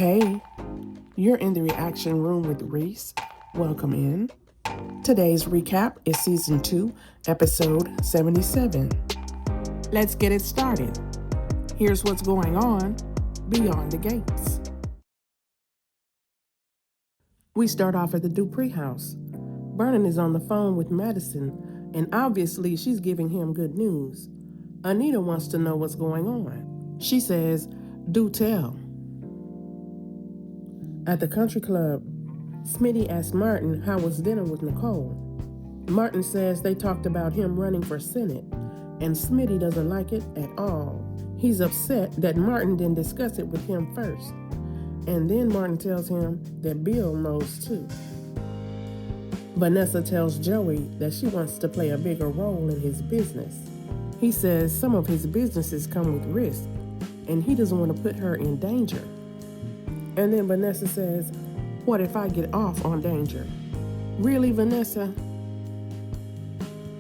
Hey, you're in the reaction room with Reese. Welcome in. Today's recap is Season 2, Episode 77. Let's get it started. Here's what's going on beyond the gates. We start off at the Dupree house. Vernon is on the phone with Madison, and obviously she's giving him good news. Anita wants to know what's going on. She says, "Do tell." At the country club, Smitty asks Martin how was dinner with Nicole. Martin says they talked about him running for Senate, and Smitty doesn't like it at all. He's upset that Martin didn't discuss it with him first. And then Martin tells him that Bill knows too. Vanessa tells Joey that she wants to play a bigger role in his business. He says some of his businesses come with risk, and he doesn't want to put her in danger. And then Vanessa says, "What if I get off on danger?" Really, Vanessa?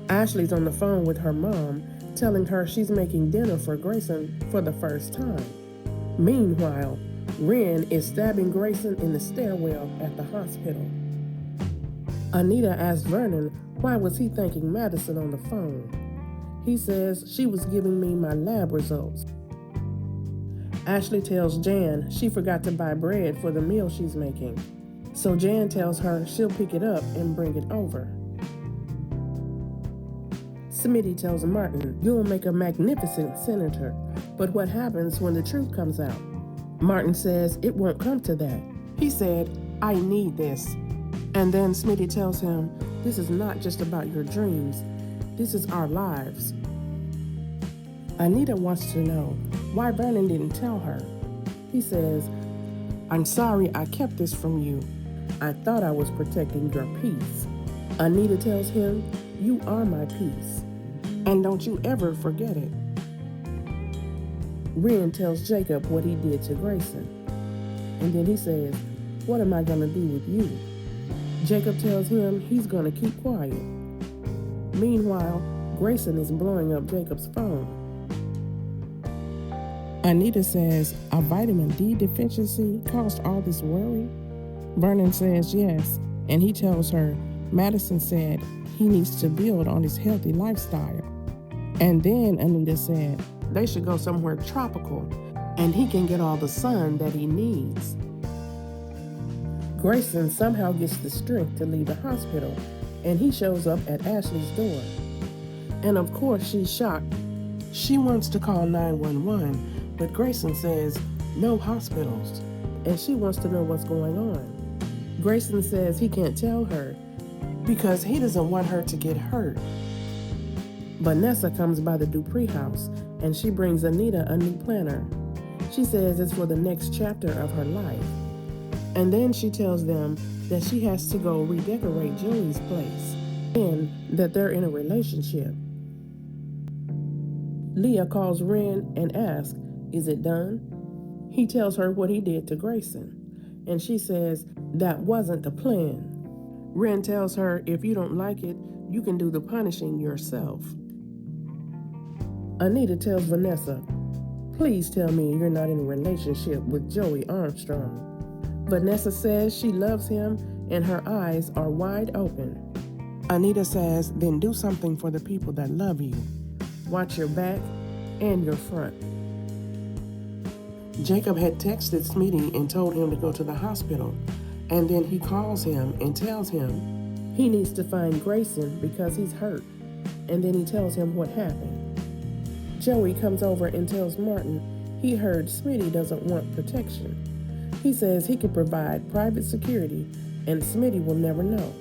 Ashley's on the phone with her mom, telling her she's making dinner for Grayson for the first time. Meanwhile, Ren is stabbing Grayson in the stairwell at the hospital. Anita asks Vernon why was he thanking Madison on the phone. He says she was giving me my lab results. Ashley tells Jan she forgot to buy bread for the meal she's making. So Jan tells her she'll pick it up and bring it over. Smitty tells Martin, "You'll make a magnificent senator, but what happens when the truth comes out?" Martin says it won't come to that. He said, "I need this." And then Smitty tells him, "This is not just about your dreams. This is our lives." Anita wants to know why Vernon didn't tell her. He says, "I'm sorry I kept this from you. I thought I was protecting your peace." Anita tells him, "You are my peace, and don't you ever forget it." Ren tells Jacob what he did to Grayson. And then he says, "What am I going to do with you?" Jacob tells him he's going to keep quiet. Meanwhile, Grayson is blowing up Jacob's phone. Anita says a vitamin D deficiency caused all this worry. Vernon says yes, and he tells her Madison said he needs to build on his healthy lifestyle. And then Anita said they should go somewhere tropical, and he can get all the sun that he needs. Grayson somehow gets the strength to leave the hospital, and he shows up at Ashley's door. And of course she's shocked. She wants to call 911, but Grayson says no hospitals, and she wants to know what's going on. Grayson says he can't tell her because he doesn't want her to get hurt. Vanessa comes by the Dupree house, and she brings Anita a new planner. She says it's for the next chapter of her life. And then she tells them that she has to go redecorate Joey's place, and that they're in a relationship. Leah calls Ren and asks, "Is it done?" He tells her what he did to Grayson, and she says that wasn't the plan. Ren tells her if you don't like it, you can do the punishing yourself. Anita tells Vanessa, "Please tell me you're not in a relationship with Joey Armstrong." Vanessa says she loves him and her eyes are wide open. Anita says, "Then do something for the people that love you. Watch your back and your front." Jacob had texted Smitty and told him to go to the hospital, and then he calls him and tells him he needs to find Grayson because he's hurt, and then he tells him what happened. Joey comes over and tells Martin he heard Smitty doesn't want protection. He says he can provide private security and Smitty will never know.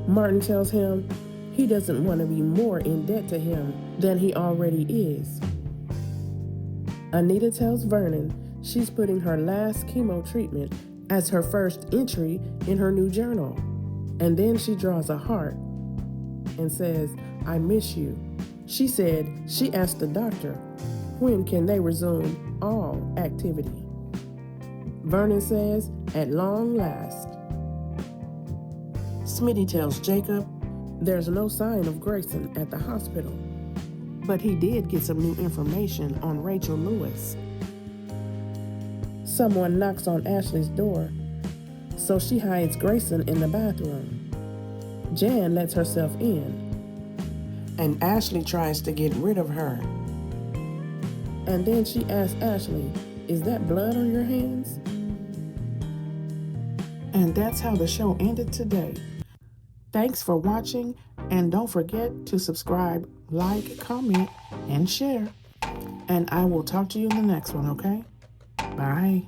Martin tells him he doesn't want to be more in debt to him than he already is. Anita tells Vernon she's putting her last chemo treatment as her first entry in her new journal. And then she draws a heart and says, "I miss you." She said she asked the doctor, when can they resume all activity? Vernon says, "At long last." Smitty tells Jacob there's no sign of Grayson at the hospital, but he did get some new information on Rachel Lewis. Someone knocks on Ashley's door, so she hides Grayson in the bathroom. Jan lets herself in, and Ashley tries to get rid of her. And then she asks Ashley, "Is that blood on your hands?" And that's how the show ended today. Thanks for watching, and don't forget to subscribe, like, comment, and share. And I will talk to you in the next one, okay? Bye.